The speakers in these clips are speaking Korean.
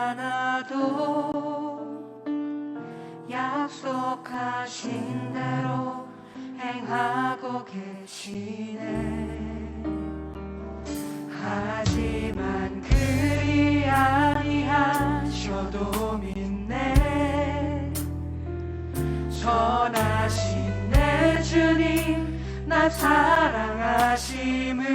않아도 약속하신 대로 행하고 계시네. 하지만 그리 아니하셔도 믿네. 선하신 내 주님 나 사랑하심을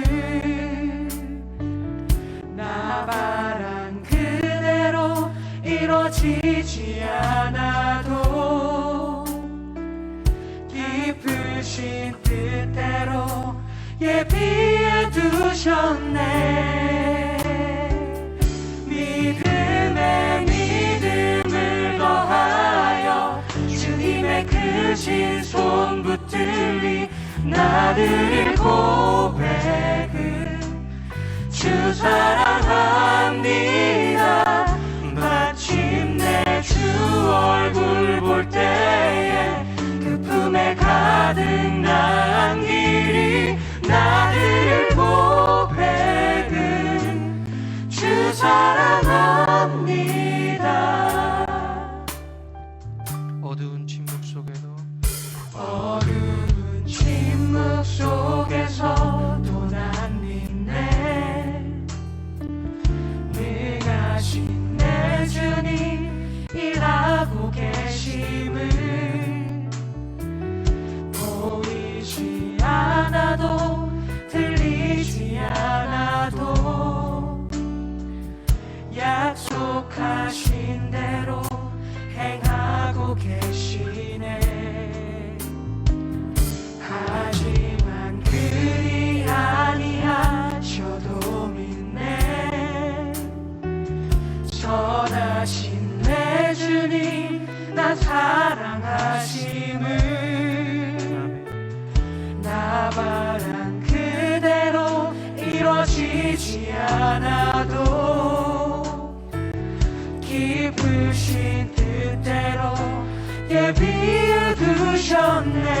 나 바란 그대로 이루어지지 않아도 깊으신 뜻대로 예비해 두셨네. 믿음에 믿음을 더하여 주님의 크신 손 붙들리 나를 고백은 주 사랑합니다. 마침내 주 얼굴 볼 때에 그 품에 가득 난 길이 나를 고백은 주 사랑합니다. 어두운 침묵 속에도 어두운 침묵 속에서도 난 믿네. 능하신 내 주님 일하고 계심을 보이지 않아도 들리지 않아도 약속하신 대로 행하고 계시네. 하지만 그리 아니하셔도 믿네. 선하신 내 주님 나 사랑하심을 나 바란 그대로 이루어지지 않아도 깊으신 뜻대로 예비해 두셨네.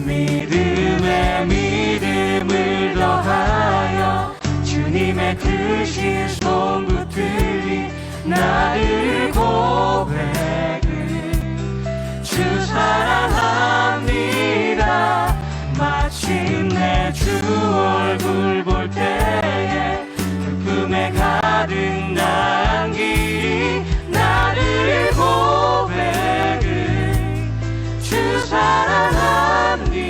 믿음에 믿음을 더하여 주님의 크신 손 붙들리 나를 고백은 주 사랑합니다. 마침내 주 얼굴 볼 때에 그 품에 가득 난 길이 나를 고백은 주 사랑합니다.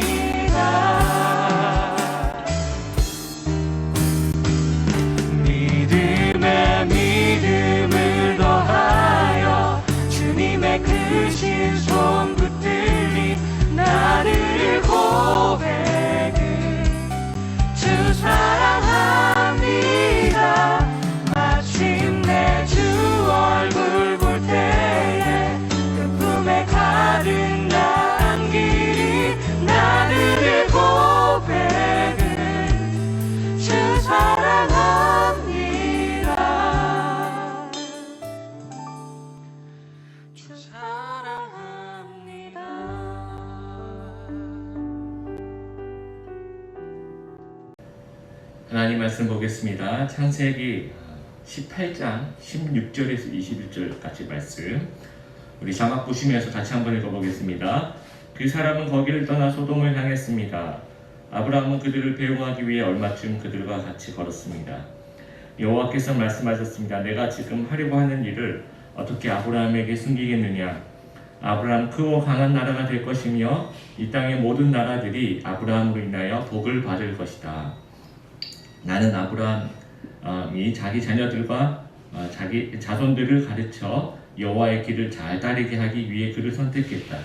믿음에 믿음을 더하여 주님의 크신 손 붙들리 나를 고백은 주 사랑합니다. 마침내 주 얼굴 볼 때에 그 품에 가득 난 길이 나를 고백은 주 사랑합니다. 주 사랑합니다. 하나님 말씀 보겠습니다. 창세기 18장 16절에서 21절까지 말씀 우리 자막 보시면서 같이 한번 읽어보겠습니다. 그 사람은 거기를 떠나 소돔을 향했습니다. 아브라함은 그들을 배웅하기 위해 얼마쯤 그들과 같이 걸었습니다. 여호와께서 말씀하셨습니다. 내가 지금 하려고 하는 일을 어떻게 아브라함에게 숨기겠느냐. 아브라함 크고 강한 나라가 될 것이며 이 땅의 모든 나라들이 아브라함으로 인하여 복을 받을 것이다. 나는 아브라함이 자기 자녀들과 자기 자손들을 가르쳐 여호와의 길을 잘 따르게 하기 위해 그를 선택했다.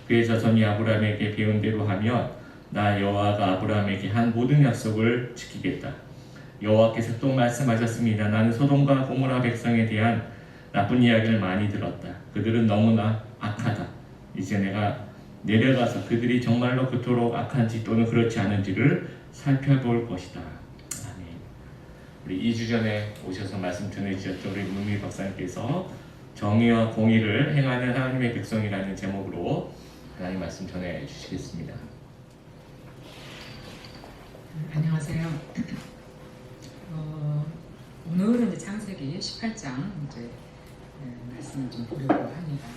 그의 자손이 아브라함에게 배운 대로 하면 나 여호와가 아브라함에게 한 모든 약속을 지키겠다. 여호와께서 또 말씀하셨습니다. 나는 소돔과 고모라 백성에 대한 나쁜 이야기를 많이 들었다. 그들은 너무나 악하다. 이제 내가 내려가서 그들이 정말로 그토록 악한지 또는 그렇지 않은지를 살펴볼 것이다. 아멘. 우리 2주 전에 오셔서 말씀 전해주셨던 우리 문미 박사님께서 정의와 공의를 행하는 하나님의 백성이라는 제목으로 하나님 말씀 전해 주시겠습니다. 안녕하세요. 오늘은 창세기 18장 이제 말씀을 좀 보려고 합니다.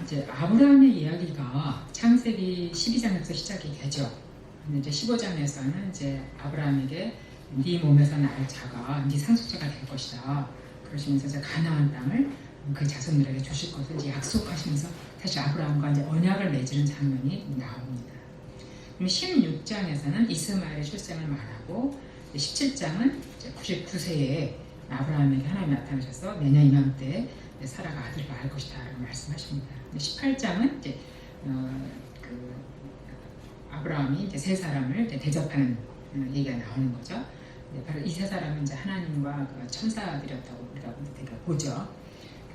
이제 아브라함의 이야기가 창세기 12장에서 시작이 되죠. 근데 이제 15장에서는 이제 아브라함에게 네 몸에서 날 자가 네 상속자가 될 것이다. 그러시면서 이제 가나안 땅을 그 자손들에게 주실 것을 이제 약속하시면서 다시 아브라함과 이제 언약을 맺는 장면이 나옵니다. 그럼 16장에서는 이스마엘의 출생을 말하고 17장은 99세에 아브라함에게 하나님이 나타나셔서 내년 이맘때 사라가 아들을 낳을 것이다 라고 말씀하십니다. 18장은 이제 그 아브라함이 이제 세 사람을 이제 대접하는 얘기가 나오는 거죠. 바로 이 세 사람은 이제 하나님과 그 천사들이었다고 우리가 되게 보죠.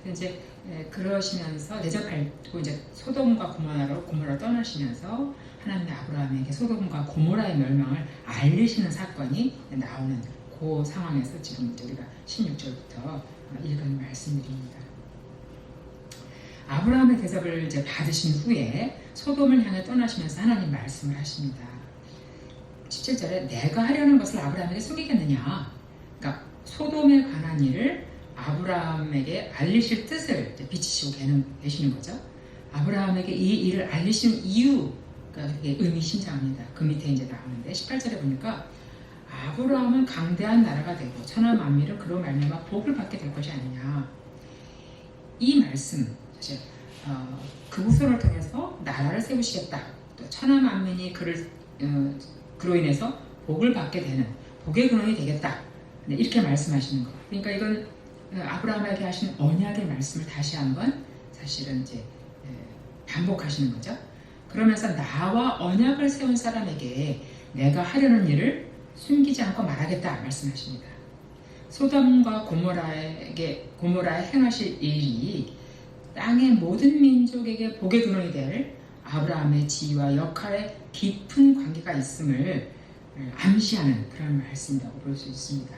그래서 이제 그러시면서 대접하고 이제 소돔과 고모라로 떠나시면서 하나님이 아브라함에게 소돔과 고모라의 멸망을 알리시는 사건이 나오는 그 상황에서 지금 이제 우리가 16절부터 읽은 말씀드립니다. 아브라함의 대접을 이제 받으신 후에 소돔을 향해 떠나시면서 하나님 말씀을 하십니다. 17절에 내가 하려는 것을 아브라함에게 숨기겠느냐. 그러니까 소돔에 관한 일을 아브라함에게 알리실 뜻을 비치시고 계시는 거죠. 아브라함에게 이 일을 알리신 이유가 되게 의미심장합니다. 그 밑에 이제 나오는데 18절에 보니까 아브라함은 강대한 나라가 되고 천하 만민은 그로 말미암아 복을 받게 될 것이 아니냐. 이 말씀 사실 그 후손을 통해서 나라를 세우시겠다. 또 천하 만민이 그로 인해서 복을 받게 되는 복의 근원이 되겠다. 네, 이렇게 말씀하시는 거. 그러니까 이건 아브라함에게 하신 언약의 말씀을 다시 한번 사실은 이제 반복하시는 거죠. 그러면서 나와 언약을 세운 사람에게 내가 하려는 일을 숨기지 않고 말하겠다 말씀하십니다. 소돔과 고모라에 행하실 일이 땅의 모든 민족에게 복의 근원이 될 아브라함의 지위와 역할에 깊은 관계가 있음을 암시하는 그런 말씀이라고 볼 수 있습니다.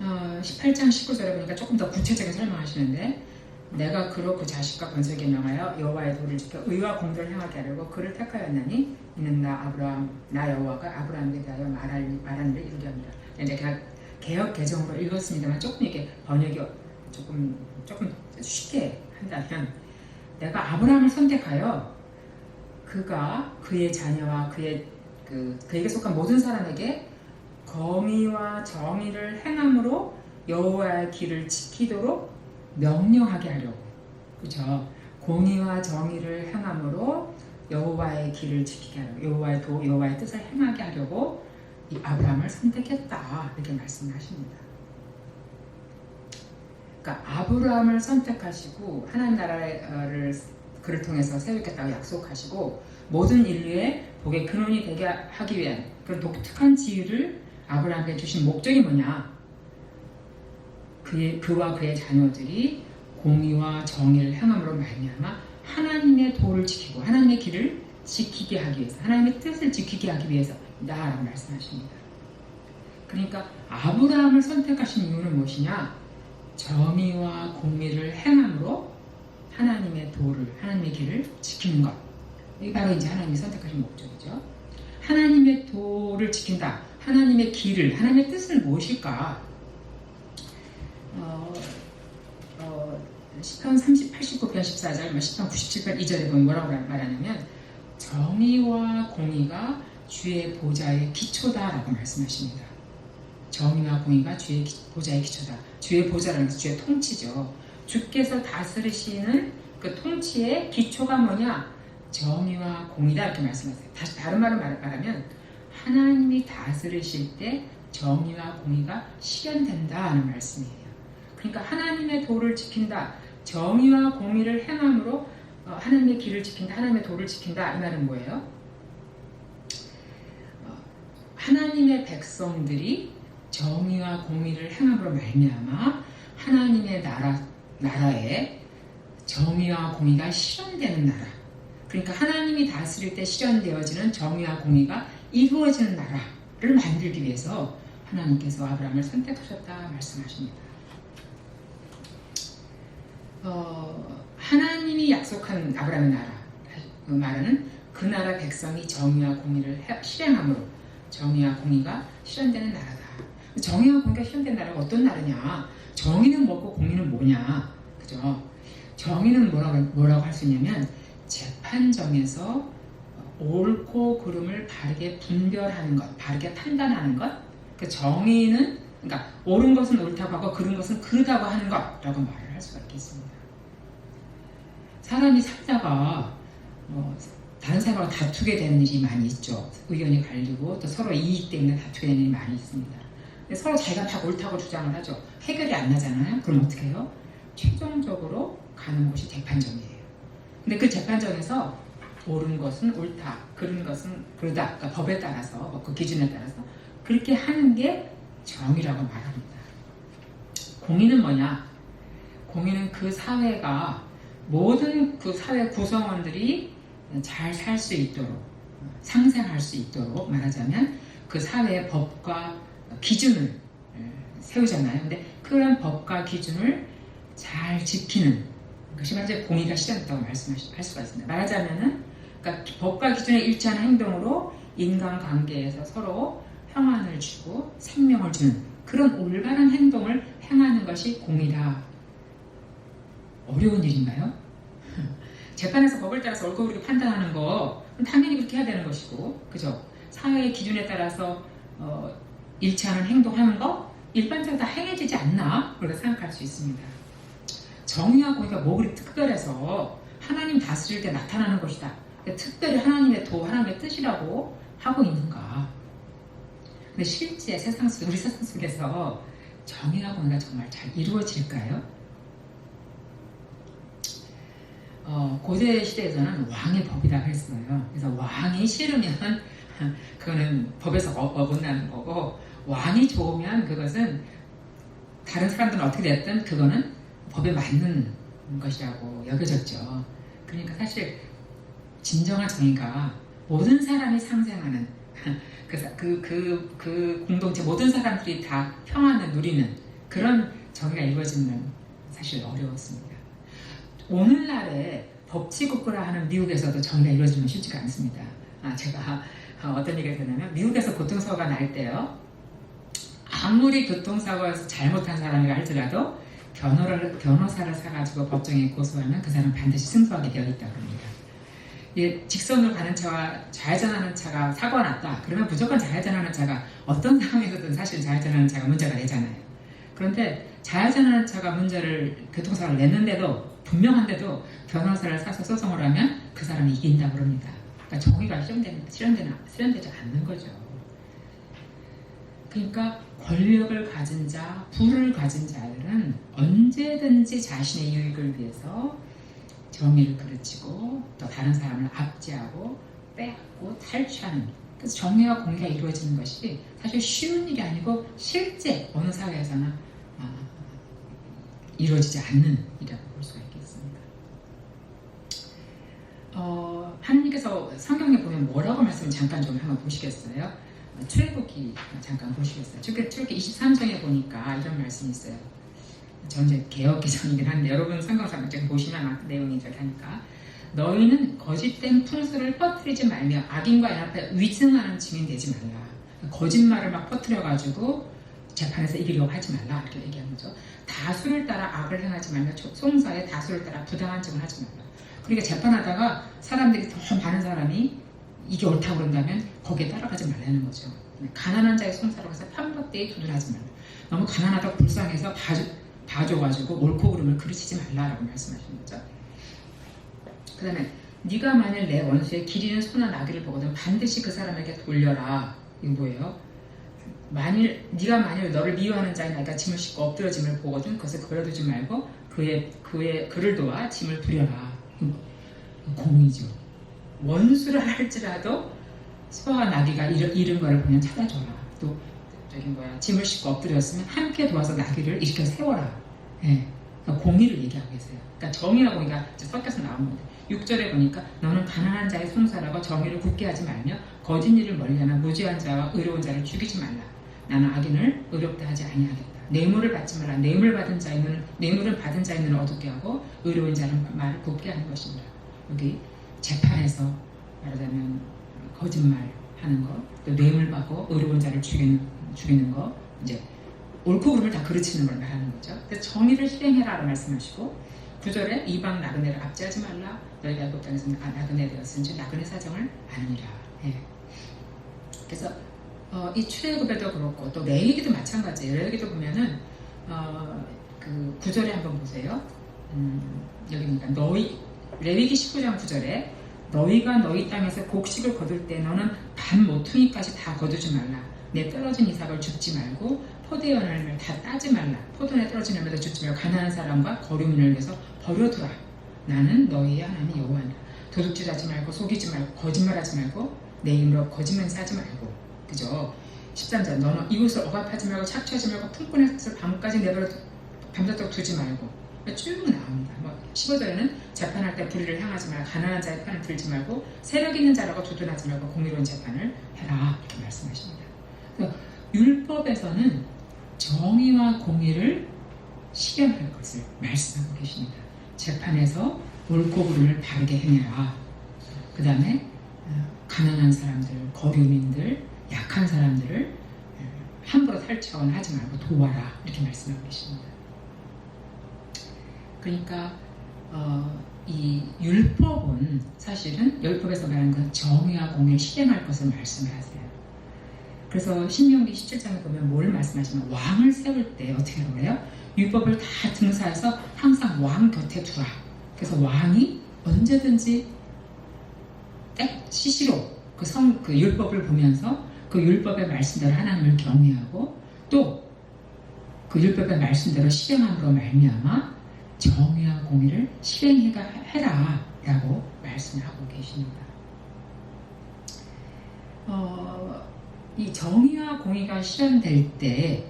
18장 19절에 보니까 조금 더 구체적인 설명하시는데 내가 그로 그 자식과 번성에게 명하여 여호와의 도를 지켜 의와 공도를 행하게 하려고 그를 택하였나니 이는 나 여호와가 아브라함에게 대하여 말한 일을 이루게 합니다. 이제 개역 개정으로 읽었습니다만 조금 이게 번역이 조금 쉽게 한다면 내가 아브라함을 선택하여 그가 그의 자녀와 그에게 속한 모든 사람에게 공의와 정의를 행함으로 여호와의 길을 지키도록 명령하게 하려고, 그렇죠? 공의와 정의를 행함으로 여호와의 길을 지키게 하려고, 여호와의 뜻을 행하게 하려고 이 아브라함을 선택했다 이렇게 말씀하십니다. 그러니까 아브라함을 선택하시고 하나님 나라를 그를 통해서 세우겠다고 약속하시고 모든 인류의 복의 근원이 되게 하기 위한 그런 독특한 지위를 아브라함에게 주신 목적이 뭐냐? 그와 그의 자녀들이 공의와 정의를 행함으로 말미암아 하나님의 도를 지키고 하나님의 길을 지키게 하기 위해서, 하나님의 뜻을 지키게 하기 위해서다라고 말씀하십니다. 그러니까 아브라함을 선택하신 이유는 무엇이냐? 정의와 공의를 행함으로 하나님의 도를, 하나님의 길을 지키는 것. 이게 바로 이제 하나님이 선택하신 목적이죠. 하나님의 도를 지킨다. 하나님의 길을, 하나님의 뜻은 무엇일까? 시편 89편 14절, 시편 97편 2절에 보면 뭐라고 말하냐면 정의와 공의가 주의 보좌의 기초다라고 말씀하십니다. 정의와 공의가 주의 보좌의 기초다. 주의 보좌라는 것은 주의 통치죠. 주께서 다스리시는 그 통치의 기초가 뭐냐? 정의와 공의다 이렇게 말씀하세요. 다른 말로 말하면 하나님이 다스리실 때 정의와 공의가 실현된다는 말씀이에요. 그러니까 하나님의 도를 지킨다, 정의와 공의를 행함으로 하나님의 길을 지킨다, 하나님의 도를 지킨다. 이 말은 뭐예요? 하나님의 백성들이 정의와 공의를 행함으로 말미암아 하나님의 나라에 정의와 공의가 실현되는 나라. 그러니까 하나님이 다스릴 때 실현되어지는 정의와 공의가 이루어지는 나라를 만들기 위해서 하나님께서 아브라함을 선택하셨다 말씀하십니다. 하나님이 약속한 아브라함의 나라, 그 말은 그 나라 백성이 정의와 공의를 실행함으로 정의와 공의가 실현되는 나라다. 정의와 공의가 실현된 나라가 어떤 나라냐? 정의는 뭐고 공의는 뭐냐? 그죠? 정의는 뭐라고 할 수 있냐면 재판정에서 옳고 그름을 바르게 분별하는 것, 바르게 판단하는 것. 그 정의는 그러니까 옳은 것은 옳다고 하고 그른 것은 그르다고 하는 것라고 말을 할 수가 있겠습니다. 사람이 살다가 다른 사람하고 다투게 되는 일이 많이 있죠. 의견이 갈리고 또 서로 이익 때문에 다투게 되는 일이 많이 있습니다. 근데 서로 자기가 다 옳다고 주장을 하죠. 해결이 안 나잖아요. 그럼 어떻게 해요? 최종적으로 가는 곳이 재판정이에요. 근데 그 재판정에서 옳은 것은 옳다, 그른 것은 그르다. 그러니까 법에 따라서 그 기준에 따라서 그렇게 하는 게 정의라고 말합니다. 공의는 뭐냐? 공의는 그 사회가 모든 그 사회 구성원들이 잘 살 수 있도록 상생할 수 있도록 말하자면 그 사회의 법과 기준을 세우잖아요. 근데 그런 법과 기준을 잘 지키는 것이 바로 공의가 실현됐다고 말씀할 수가 있습니다. 말하자면은 그러니까 법과 기준에 일치하는 행동으로 인간관계에서 서로 평안을 주고 생명을 주는 그런 올바른 행동을 행하는 것이 공의다. 어려운 일인가요? 재판에서 법을 따라서 옳고 그르게 판단하는 거 당연히 그렇게 해야 되는 것이고, 그죠? 사회의 기준에 따라서 일치하는 행동하는 거 일반적으로 다 행해지지 않나? 그렇게 생각할 수 있습니다. 정의와 공의가 뭐 그리 특별해서 하나님 다스릴 때 나타나는 것이다. 특별히 하나님의 하나님의 뜻이라고 하고 있는가? 근데 실제 우리 세상 속에서 정의와 공의가 정말 잘 이루어질까요? 고대 시대에서는 왕의 법이라고 했어요. 그래서 왕이 싫으면 그거는 법에서 어긋나는 거고, 왕이 좋으면 그것은 다른 사람들은 어떻게 됐든 그거는 법에 맞는 것이라고 여겨졌죠. 그러니까 사실 진정한 정의가 모든 사람이 상생하는 그 공동체 모든 사람들이 다 평안을 누리는 그런 정의가 이루어지는 사실 어려웠습니다. 오늘날의 법치국가라 하는 미국에서도 정의가 이루어지면 쉽지가 않습니다. 제가 어떤 얘기가 되냐면 미국에서 교통사고가 날 때요, 아무리 교통사고에서 잘못한 사람이라 할지라도 변호사를 사가지고 법정에 고소하면 그 사람 반드시 승소하게 되어 있다고 합니다. 직선으로 가는 차와 좌회전하는 차가 사고가 났다. 그러면 무조건 좌회전하는 차가 어떤 상황에서든 사실 좌회전하는 차가 문제가 되잖아요. 그런데 좌회전하는 차가 교통사고를 냈는데도 분명한데도 변호사를 사서 소송을 하면 그 사람이 이긴다고 합니다. 그러니까 정의가 실현되지 않는 거죠. 그러니까 권력을 가진 자, 부를 가진 자들은 언제든지 자신의 유익을 위해서 정의를 그르치고 또 다른 사람을 압제하고 빼앗고 탈취하는, 그래서 정의와 공의가 이루어지는 것이 사실 쉬운 일이 아니고 실제 어느 사회에서나 이루어지지 않는 일이라고 볼 수가 있겠습니다. 하나님께서 성경에 보면 뭐라고 말씀을 잠깐 좀 한번 보시겠어요? 출애굽기 잠깐 보시겠어요? 출애굽기 23장에 보니까 이런 말씀이 있어요. 저는 이제 개역기전이긴 한데 여러분 성경상 좀 보시면 내용이 이렇게 하니까, 너희는 거짓된 풍수를 퍼뜨리지 말며 악인과 연합해 위증하는 증인 되지 말라. 거짓말을 막 퍼뜨려가지고 재판에서 이기려고 하지 말라, 이렇게 얘기하는 거죠. 다수를 따라 악을 행하지 말며 송사에 다수를 따라 부당한 증을 하지 말라. 그러니까 재판하다가 사람들이 더 많은 사람이 이게 옳다고 그런다면 거기에 따라가지 말라는 거죠. 가난한 자의 송사로 해서 편법되이 도전하지 말라. 너무 가난하다고 불쌍해서 봐줘가지고 옳고 그름을 그르치지 말라라고 말씀하시는 거죠. 그 다음에 네가 만일 내 원수의 기리는 소나 나귀를 보거든 반드시 그 사람에게 돌려라. 이거 뭐예요? 네가 만일 너를 미워하는 자의 나귀가 짐을 싣고 엎드려짐을 보거든 그것을 걸어두지 말고 그를 도와 짐을 부려라. 공의죠. 원수를 할지라도 소와 나귀가 잃은 거를 보면 찾아줘라. 또 짐을 싣고 엎드렸으면 함께 도와서 나귀를 일으켜 세워라. 그러니까 공의를 얘기하고 계세요. 그러니까 정의와 공의가 섞여서 나온 건데 6절에 보니까 너는 가난한 자의 송사라고 정의를 굳게 하지 말며 거짓 일을 멀리하며 무죄한 자와 의로운 자를 죽이지 말라. 나는 악인을 의롭다 하지 아니하겠다. 뇌물을 받지 말라. 뇌물은 받은 자의 눈을 어둡게 하고 의로운 자는 말을 곱게 하는 것입니다. 여기 재판에서 말하자면 거짓말하는 거, 또 뇌물 받고 의로운 자를 죽이는 거, 이제 옳고 그름을 다 그르치는 걸 말하는 거죠. 그래서 정의를 실행해라라고 말씀하시고 9절에 이방 나그네를 압제하지 말라. 너희가 애굽 땅에서 나그네 되었은지 나그네 사정을 아니라. 예. 그래서 이 출애굽에도 그렇고 또 레위기도 마찬가지예요. 레위기도 보면은 그 9절에 한번 보세요. 여기니까 너희 레위기 19장 9절에 너희가 너희 땅에서 곡식을 거둘 때 너는 반 모퉁이까지 다 거두지 말라. 내 떨어진 이삭을 줍지 말고 포도의 열매를 다 따지 말라. 포도에 떨어진 열매도 줍지 말고 가난한 사람과 거류민을 위해서 버려두라. 나는 너희의 하나님 여호와니라. 도둑질하지 말고 속이지 말고 거짓말하지 말고 내 이름으로 거짓말을 하지 말고. 그죠? 13절 너는 이웃을 억압하지 말고 착취하지 말고 품꾼의 것을 밤까지 내버려 밤새도록 두지 말고. 쭉 나옵니다. 15절에는 재판할 때 불의를 향하지 말고 가난한 자의 편을 들지 말고 세력 있는 자라고 두둔하지 말고 공의로운 재판을 해라. 이렇게 말씀하십니다. 그래서 율법에서는 정의와 공의를 실현할 것을 말씀하고 계십니다. 재판에서 옳고 그름을 바르게 행해라. 그 다음에 가난한 사람들, 거류민들, 약한 사람들을 함부로 탈취하거나 하지 말고 도와라. 이렇게 말씀하고 계십니다. 그러니까 이 율법은 사실은 율법에서 말하는 건 정의와 공의를 실행할 것을 말씀을 하세요. 그래서 신명기 17장에 보면 뭘 말씀하시면 왕을 세울 때 어떻게 하라고 해요? 율법을 다 등사해서 항상 왕 곁에 두라. 그래서 왕이 언제든지 시시로 그 율법을 보면서 그 율법의 말씀대로 하나님을 경외하고 또 그 율법의 말씀대로 실행함으로 말미암아 정의와 공의를 실행해라 라고 말씀을 하고 계십니다. 이 정의와 공의가 실현될 때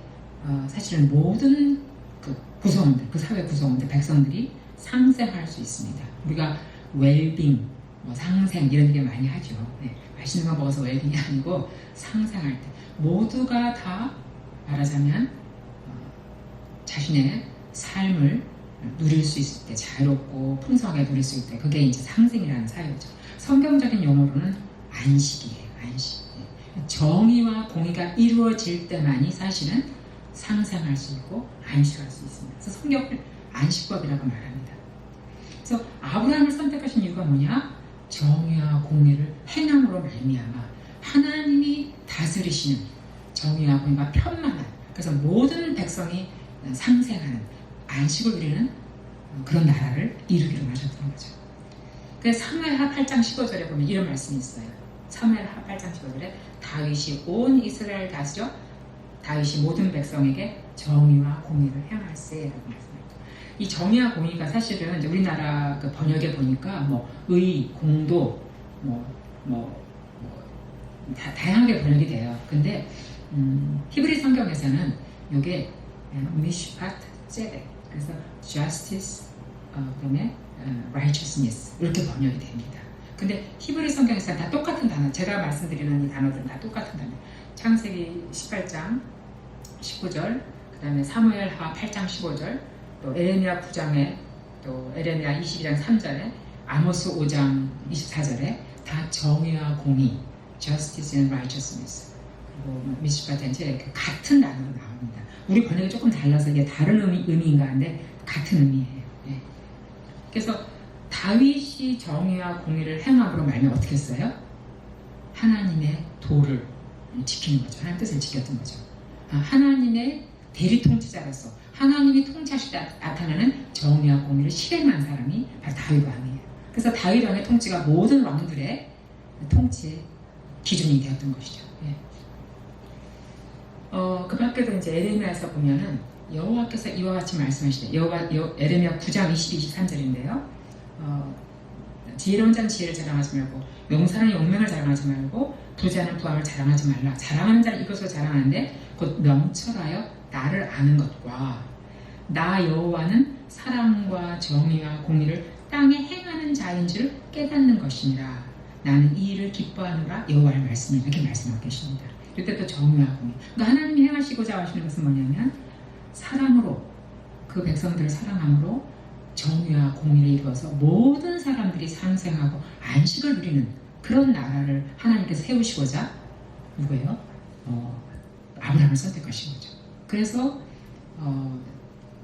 사실은 모든 그 구성원들, 그 사회 구성원들, 백성들이 상생할 수 있습니다. 우리가 웰빙, 상생 이런 얘기 많이 하죠. 네, 맛있는 거 먹어서 웰빙이 아니고 상생할 때 모두가 다 말하자면 자신의 삶을 누릴 수 있을 때 자유롭고 풍성하게 누릴 수 있을 때 그게 이제 상생이라는 사유죠. 성경적인 용어로는 안식이에요. 안식. 정의와 공의가 이루어질 때만이 사실은 상생할 수 있고 안식할 수 있습니다. 그래서 성경을 안식법이라고 말합니다. 그래서 아브라함을 선택하신 이유가 뭐냐? 정의와 공의를 행함으로 말미암아 하나님이 다스리시는 정의와 공의가 편만한 그래서 모든 백성이 상생하는 안식을 누리는 그런 나라를 이루기로 하셨던 거죠. 그래서 사무엘하 8장 15절에 보면 이런 말씀이 있어요. 사무엘하 8장 15절에 다윗이 온 이스라엘 다스려 다윗이 모든 백성에게 정의와 공의를 행할세라고 말씀합니다. 이 정의와 공의가 사실은 이제 우리나라 그 번역에 보니까 의, 공도 다 다양하게 번역이 돼요. 근데 히브리 성경에서는 이게 미슈파트 ጼ덱 그래서 justice 그다음에 righteousness 이렇게 번역이 됩니다. 근데 히브리 성경에서는 다 똑같은 단어, 제가 말씀드리는 이 단어들은 다 똑같은 단어. 창세기 18장 19절, 그 다음에 사무엘하 8장 15절, 또 에레미야 9장에, 또 에레미야 22장 3절에, 아모스 5장 24절에 다 정의와 공의, justice and righteousness, 그리고 미슈파트한테 같은 단어로 나옵니다. 우리 번역이 조금 달라서 이게 다른 의미인가 한데 같은 의미예요. 네. 그래서 다윗이 정의와 공의를 행함으로 말미암아 어떻게 했어요? 하나님의 도를 지키는 거죠. 하나님의 뜻을 지켰던 거죠. 하나님의 대리 통치자로서 하나님이 통치하실 때 나타나는 정의와 공의를 실행한 사람이 바로 다윗 왕이에요. 그래서 다윗 왕의 통치가 모든 왕들의 통치의 기준이 되었던 것이죠. 예. 그 밖에도 이제 에레미야에서 보면은 여호와께서 이와 같이 말씀하시되 에레미야 9장 23절인데요. 지혜로운 자는 지혜를 자랑하지 말고 용사는 용맹을 자랑하지 말고 부자는 부함을 자랑하지 말라. 자랑하는 자는 이것으로 자랑하는데 곧 명철하여 나를 아는 것과 나 여호와는 사랑과 정의와 공의를 땅에 행하는 자인 줄 깨닫는 것이니라. 나는 이 일을 기뻐하노라. 여호와의 말씀을 이렇게 말씀하고 계십니다. 이때 또 정의와 공의. 그러니까 하나님이 행하시고자 하시는 것은 뭐냐면 사랑으로 그 백성들을 사랑함으로 정의와 공의를 이루어서 모든 사람들이 상생하고 안식을 누리는 그런 나라를 하나님께서 세우시고자 누구예요? 아브라함을 선택하신 거죠. 그래서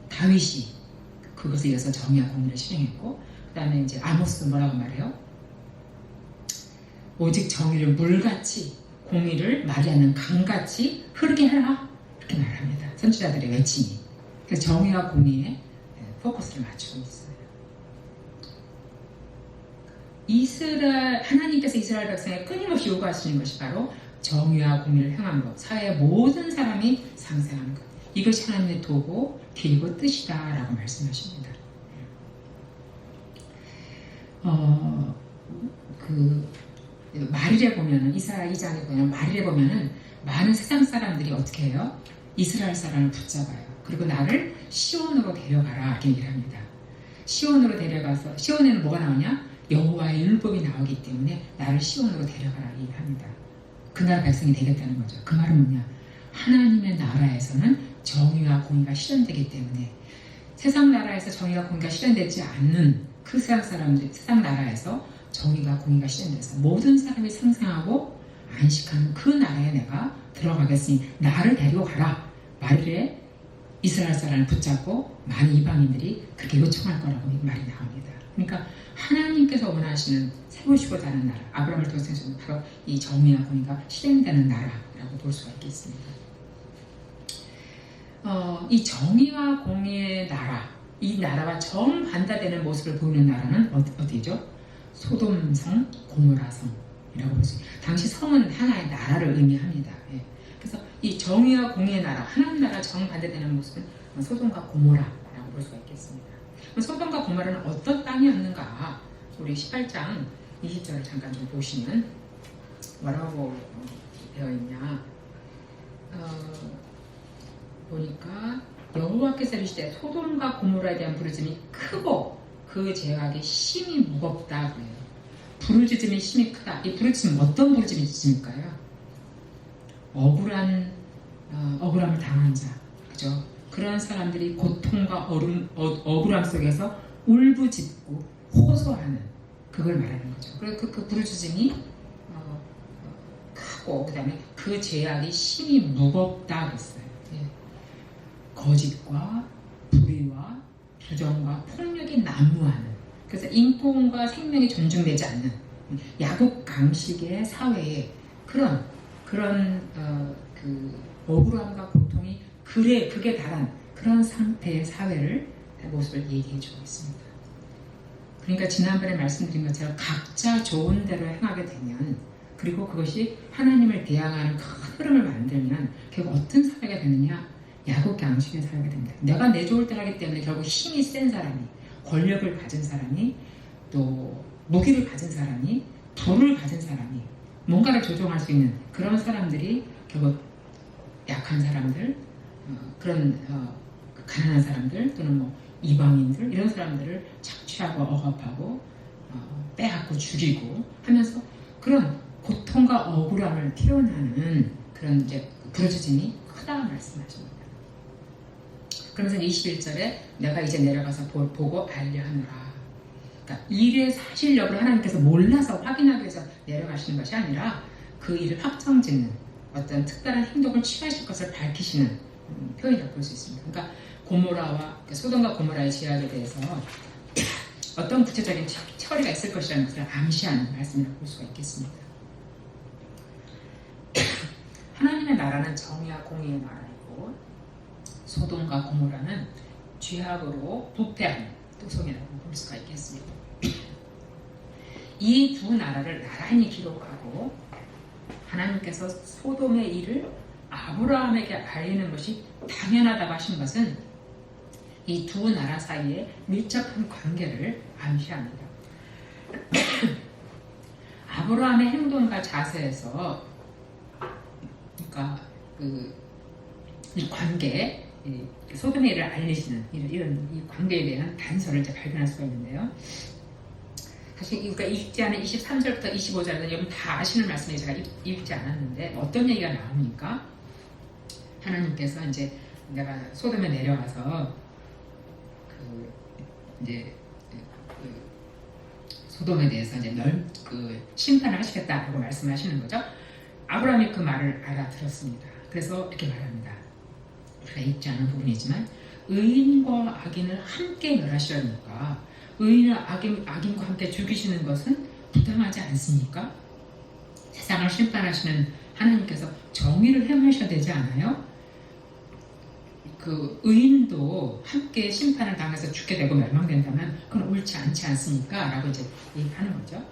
다윗이 그것에 이어서 정의와 공의를 실행했고, 그 다음에 이제 아모스 뭐라고 말해요? 오직 정의를 물같이, 공의를 말이 않는 강같이 흐르게 하라, 이렇게 말합니다. 선지자들의 외침이. 그래서 정의와 공의에 포커스를 맞추고 있어요. 하나님께서 이스라엘 백성에 끊임없이 요구하시는 것이 바로 정의와 공의를 행함으로 사회의 모든 사람이 상생하는 것. 이것이 하나님의 도고 길고 뜻이다라고 말씀하십니다. 말일에 보면은, 이사야 2장에 보면 말일에 보면은 많은 세상 사람들이 어떻게 해요? 이스라엘 사람을 붙잡아요. 그리고 나를 시온으로 데려가라 이렇게 얘기를 합니다. 시온으로 데려가서, 시온에는 뭐가 나오냐? 여호와의 율법이 나오기 때문에 나를 시온으로 데려가라 얘기를 합니다. 그 나라 백성이 되겠다는 거죠. 그 말은 뭐냐? 하나님의 나라에서는 정의와 공의가 실현되기 때문에 세상 나라에서 정의와 공의가 실현되지 않는 그 세상 사람들, 세상 나라에서 정의가 공의가 실현돼서 모든 사람이 상생하고 안식하는 그 나라에 내가 들어가겠으니 나를 데리고 가라. 말일에 이스라엘 사람을 붙잡고 많은 이방인들이 그렇게 요청할 거라고 말이 나옵니다. 그러니까 하나님께서 원하시는 세우시고자 하는 나라, 아브라함을 통해서 바로 이 정의와 공의가 실행되는 나라라고 볼 수가 있겠습니다. 이 정의와 공의의 나라, 이 나라와 정반대되는 모습을 보이는 나라는 어디죠? 소돔성, 고모라성이라고 볼 수 있어요. 당시 성은 하나의 나라를 의미합니다. 예. 그래서 이 정의와 공의의 나라, 하나님 나라 정반대되는 모습은 소돔과 고모라라고 볼 수가 있겠습니다. 소돔과 고모라는 어떤 땅이었는가? 우리 18장 20절을 잠깐 좀 보시면 뭐라고 되어 있냐? 보니까 여호와께서 이르시되 소돔과 고모라에 대한 부르짖음이 크고 그 죄악이 심히 무겁다고 해요. 부르짖음이 심히 크다. 이 부르짖음은 어떤 부르짖음일까요? 억울함을 당한 자, 그죠? 그런 사람들이 고통과 억울함 속에서 울부짖고 호소하는 그걸 말하는 거죠. 그래서 그 부르짖음이 크고 그다음에 그 죄악이 심히 무겁다고 했어요. 예. 거짓과 불의와 부정과 폭력이 난무하는, 그래서 인권과 생명이 존중되지 않는 야곱강식의 사회에 그런 그 억울함과 고통이 극에 달한 그런 상태의 사회를 모습을 얘기해 주고 있습니다. 그러니까 지난번에 말씀드린 것처럼 각자 좋은 대로 행하게 되면, 그리고 그것이 하나님을 대항하는 큰 흐름을 만들면 결국 어떤 사회가 되느냐? 야곱 양식의 사회가 됩니다. 내가 내 좋을 때 하기 때문에 결국 힘이 센 사람이, 권력을 가진 사람이, 또 무기를 가진 사람이, 부를 가진 사람이 뭔가를 조종할 수 있는 그런 사람들이 결국 약한 사람들, 그런 가난한 사람들, 또는 뭐 이방인들, 이런 사람들을 착취하고 억압하고 빼앗고 죽이고 하면서 그런 고통과 억울함을 태어나는 그런 이제 부르짖음이 크다 말씀하십니다. 그러면서 21절에 내가 이제 내려가서 보고 알려 하노라. 그러니까 일의 사실 여부를 하나님께서 몰라서 확인하기 위해서 내려가시는 것이 아니라 그 일을 확정짓는 어떤 특별한 행동을 취하실 것을 밝히시는 표현이라고 볼 수 있습니다. 그러니까 고모라와 소돔과 고모라의 죄악에 대해서 어떤 구체적인 처리가 있을 것이라는 것을 암시하는 말씀이라고 볼 수가 있겠습니다. 하나님의 나라는 정의와 공의의 나라이고 소돔과 고모라는 죄악으로 부패한 토성이라고 볼 수가 있겠습니다. 이 두 나라를 나란히 기록하고 하나님께서 소돔의 일을 아브라함에게 알리는 것이 당연하다고 하신 것은 이 두 나라 사이에 밀접한 관계를 암시합니다. 아브라함의 행동과 자세에서, 그러니까 이 관계, 소돔의 일을 알리시는 이런 이 관계에 대한 단서를 이제 발견할 수가 있는데요. 사실 그러니까 읽지 않은 23절부터 25절은 여러분 다 아시는 말씀에 제가 읽지 않았는데 어떤 얘기가 나옵니까? 하나님께서 이제 내가 소돔에 내려가서 소돔에 대해서 이제 심판을 하시겠다라고 말씀하시는 거죠. 아브라함이 그 말을 알아들었습니다. 그래서 이렇게 말합니다. 잘 있지 않은 부분이지만 의인과 악인을 함께 멸하시려니까 의인을 악인과 함께 죽이시는 것은 부당하지 않습니까? 세상을 심판하시는 하나님께서 정의를 행하셔야 되지 않아요? 그 의인도 함께 심판을 당해서 죽게 되고 멸망된다면 그건 옳지 않지 않습니까? 라고 이제 얘기하는 거죠.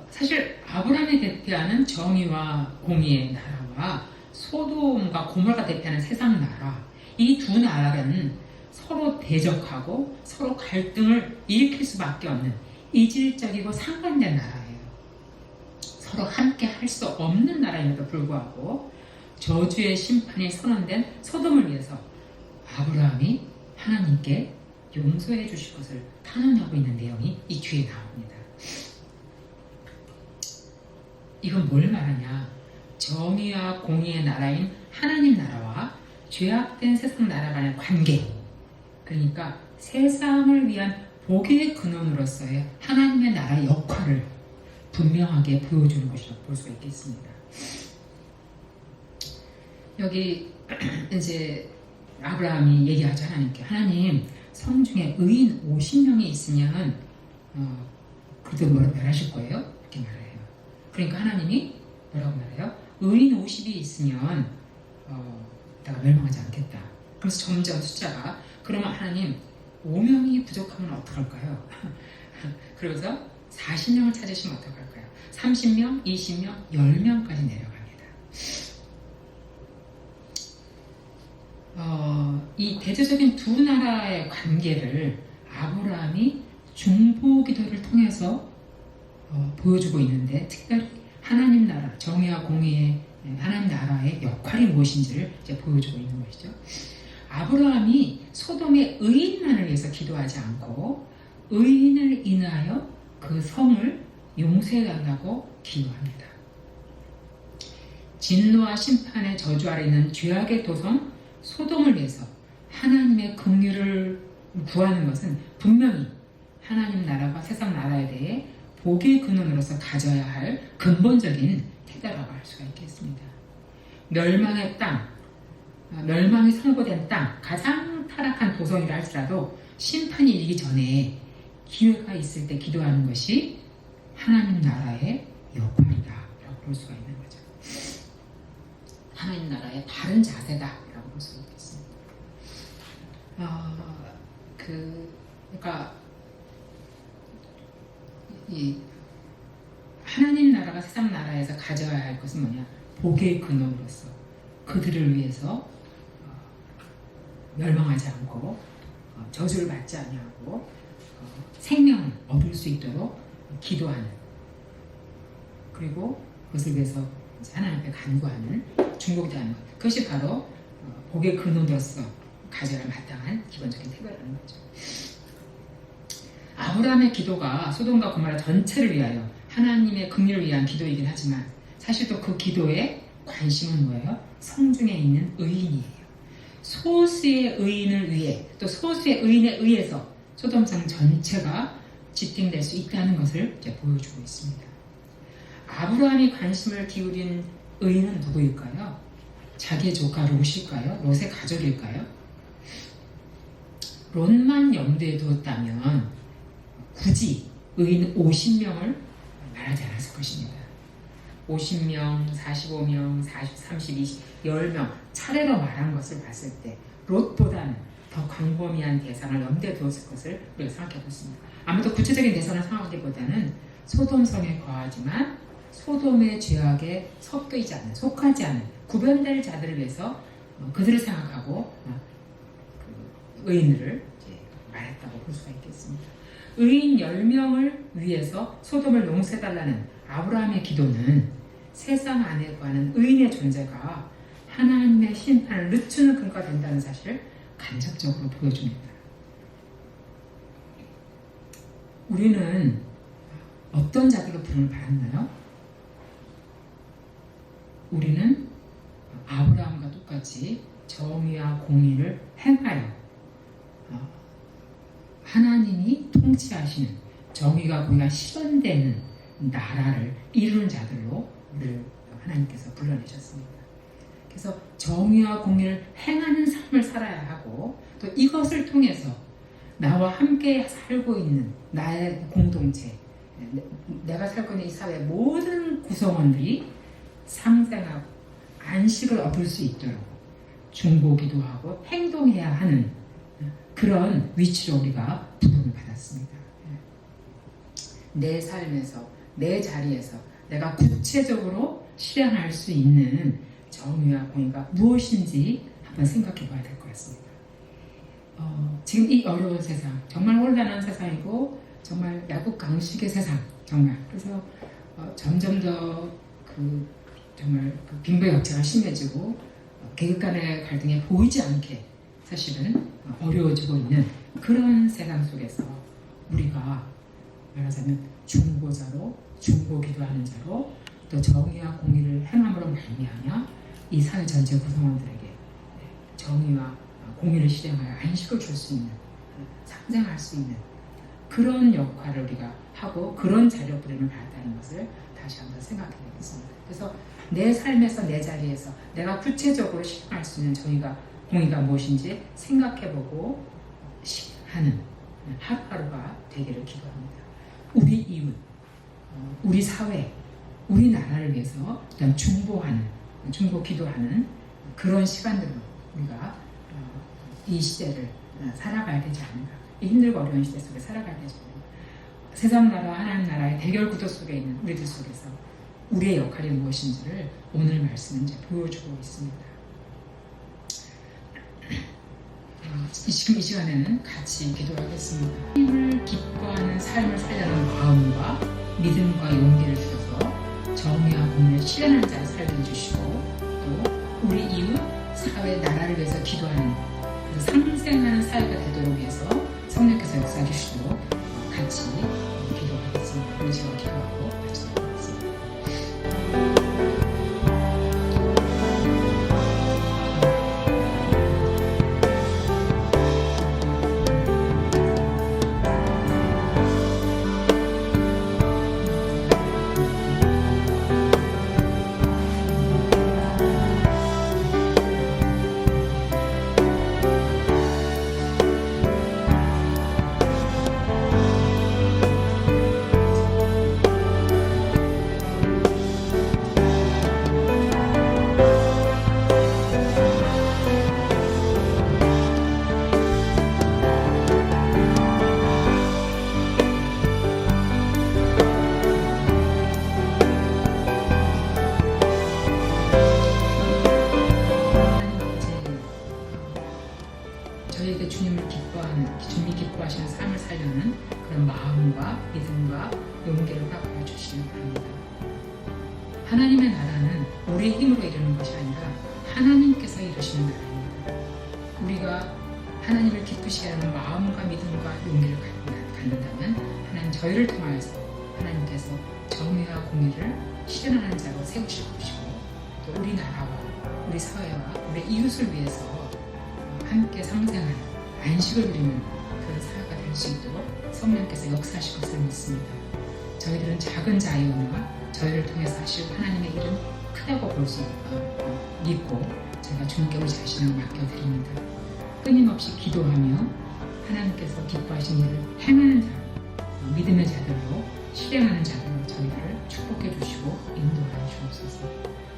사실 아브라함이 대표하는 정의와 공의의 나라와 소돔과 고모라가 대표하는 세상 나라, 이 두 나라는 서로 대적하고 서로 갈등을 일으킬 수밖에 없는 이질적이고 상반된 나라예요. 서로 함께 할 수 없는 나라임에도 불구하고 저주의 심판이 선언된 소돔을 위해서 아브라함이 하나님께 용서해 주실 것을 탄원하고 있는 내용이 이 뒤에 나옵니다. 이건 뭘 말하냐? 정의와 공의의 나라인 하나님 나라와 죄악된 세상 나라 간의 관계, 그러니까 세상을 위한 복의 근원으로서의 하나님의 나라의 역할을 분명하게 보여주는 것이라고 볼 수가 있겠습니다. 여기 이제 아브라함이 얘기하죠. 하나님께, 하나님 성중에 의인 50명이 있으면 그들 뭐라고 멸하실 거예요? 이렇게 말해요. 그러니까 하나님이 뭐라고 말해요? 의인 50이 있으면 내가 멸망하지 않겠다. 그래서 점점 숫자가, 그러면 하나님 5명이 부족하면 어떡할까요? 그러면서 40명을 찾으시면 어떡할까요? 30명, 20명, 10명까지 내려갑니다. 이 대조적인 두 나라의 관계를 아브라함이 중보기도를 통해서 보여주고 있는데, 특별히 하나님 나라, 정의와 공의의 하나님 나라의 역할이 무엇인지를 이제 보여주고 있는 것이죠. 아브라함이 소돔의 의인만을 위해서 기도하지 않고 의인을 인하여 그 성을 용서해달라고 기도합니다. 진노와 심판의 저주 아래 있는 죄악의 도성 소돔을 위해서 하나님의 긍휼을 구하는 것은 분명히 하나님 나라와 세상 나라에 대해 복의 근원으로서 가져야 할 근본적인 태도라고 할 수가 있겠습니다. 멸망의 땅, 멸망이 선고된 땅, 가장 타락한 도성이라 할지라도 심판이 이르기 전에 기회가 있을 때 기도하는 것이 하나님 나라의 역할이다 라고 볼 수가 있는 거죠. 하나님 나라의 다른 자세다 라고 볼 수가 있겠습니다. 그러니까 이 하나님 나라가 세상 나라에서 가져야 할 것은 뭐냐? 복의 근원으로서 그들을 위해서 멸망하지 않고 저주를 받지 아니하고 생명을 얻을 수 있도록 기도하는, 그리고 그것을 위해서 하나님 앞에 간구하는, 중보기도하는 것, 그것이 바로 복의 근원으로서 가져야 할 마땅한 기본적인 태도라는 거죠. 아브라함의 기도가 소돔과 고모라 전체를 위하여 하나님의 긍휼을 위한 기도이긴 하지만 사실 또 그 기도의 관심은 뭐예요? 성중에 있는 의인이에요. 소수의 의인을 위해, 또 소수의 의인에 의해서 소돔성 전체가 지탱될 수 있다는 것을 이제 보여주고 있습니다. 아브라함이 관심을 기울인 의인은 누구일까요? 자기의 조카 롯일까요? 롯의 가족일까요? 롯만 염두에 두었다면 굳이 의인 50명을 말하지 않았을 것입니다. 50명, 45명, 40, 30, 20, 10명 차례로 말한 것을 봤을 때 롯보다는 더 광범위한 대상을 염두에 두었을 것을 우리가 생각해 보겠습니다. 아무도 구체적인 대상을 생각하기보다는 소돔성에 거하지만 소돔의 죄악에 섞여 있지 않는, 속하지 않는, 구별될 자들을 위해서 그들을 생각하고 의인들을 이제 말했다고 볼 수가 있겠습니다. 의인 10명을 위해서 소돔을 용서해달라는 아브라함의 기도는 세상 안에 거하는 의인의 존재가 하나님의 심판을 늦추는 근거가 된다는 사실을 간접적으로 보여줍니다. 우리는 어떤 자들로 부름을 받았나요? 우리는 아브라함과 똑같이 정의와 공의를 행하여 하나님이 통치하시는 정의가 공의가 실현되는 나라를 이루는 자들로 우리를 하나님께서 불러내셨습니다. 그래서 정의와 공의를 행하는 삶을 살아야 하고 또 이것을 통해서 나와 함께 살고 있는 나의 공동체, 내가 살고 있는 이 사회 모든 구성원들이 상생하고 안식을 얻을 수 있도록 중보기도 하고 행동해야 하는 그런 위치로 우리가 부름을 받았습니다. 내 삶에서 내 자리에서 내가 구체적으로 실행할 수 있는 정의와 공의가 무엇인지 한번 생각해 봐야 될 것 같습니다. 지금 이 어려운 세상, 정말 혼란한 세상이고 정말 약국강식의 세상, 정말 그래서 점점 더 정말 빈부격차가 심해지고 계급 간의 갈등이 보이지 않게 사실은 어려워지고 있는 그런 세상 속에서 우리가 말하자면 중보자로 중보기도하는 자로 또 정의와 공의를 행함으로 말미암아 이 사회 전체 구성원들에게 정의와 공의를 실행하여 안식을 줄 수 있는 상생할 수 있는 그런 역할을 우리가 하고 그런 자료 부름을 받았다는 것을 다시 한번 생각해 보겠습니다. 그래서 내 삶에서 내 자리에서 내가 구체적으로 실행할 수 있는 정의가 공의가 무엇인지 생각해보고 하는 하루하루가 되기를 기도합니다. 우리 이웃, 우리 사회, 우리나라를 위해서 일단 중보 기도하는 그런 시간들로 우리가 이 시대를 살아가야 되지 않는가. 이 힘들고 어려운 시대 속에 살아가야 되지 않는가. 세상 나라 하나님 나라의 대결 구도 속에 있는 우리들 속에서 우리의 역할이 무엇인지를 오늘 말씀은 이제 보여주고 있습니다. 지금 이 시간에는 같이 기도하겠습니다. 하나님을 기뻐하는 삶을 살려는 마음과 믿음과 용기를 주셔서 정의와 공의를 실현하는 자를 살게 해주시고 또 우리 이웃, 사회, 나라를 위해서 기도하는 그래서 상생하는 사회가 되도록 위해서 성령께서 역사해 주시도록 같이 기도하겠습니다. 우리 제가 기도하고 같이 기도하겠습니다. 저희에게 주님을 주님이 기뻐하시는 삶을 살려는 그런 마음과 믿음과 용기를 허락하여 주시기 바랍니다. 하나님의 나라는 우리의 힘으로 이루는 것이 아니라 하나님께서 이루시는 나라입니다. 우리가 하나님을 기쁘시게 하는 마음과 믿음과 용기를 갖는다면 하나님 저희를 통하여서 하나님께서 정의와 공의를 실현하는 자로 세우실 것이고 또 우리나라와 우리 사회와 우리 이웃을 위해서 함께 상생하는 안식을 누리는 그런 사회가 될 수 있도록 성령께서 역사하실 것을 믿습니다. 저희들은 작은 자유나 저희를 통해서 하실 하나님의 일은 크다고 볼 수 믿고 제가 주님께 우리 자신을 맡겨드립니다. 끊임없이 기도하며 하나님께서 기뻐하신 일을 행하는 자로 믿음의 자들로 실행하는 자들로 저희를 축복해 주시고 인도하여 주옵소서.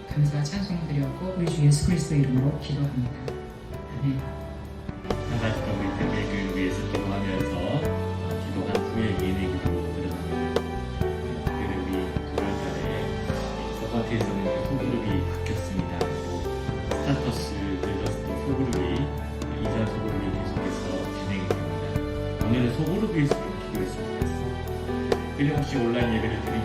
감사와 찬송 드렸고 우리 주 예수 그리스도의 이름으로 기도합니다. 아멘. 한 가지 더 우리 교회를 위해서 기도하면서 기도한 후에 예배 기도로 들어갑니다. 특별히 우리 9월달에 서버트에서는 소그룹이 바뀌었습니다. 스타터스를 들렸을 때 소그룹이 이전 소그룹이 계속해서 진행이 됩니다. 오늘은 소그룹 위해서 기도했으면 좋겠습니다. 끊임없이 온라인 예배를 드리기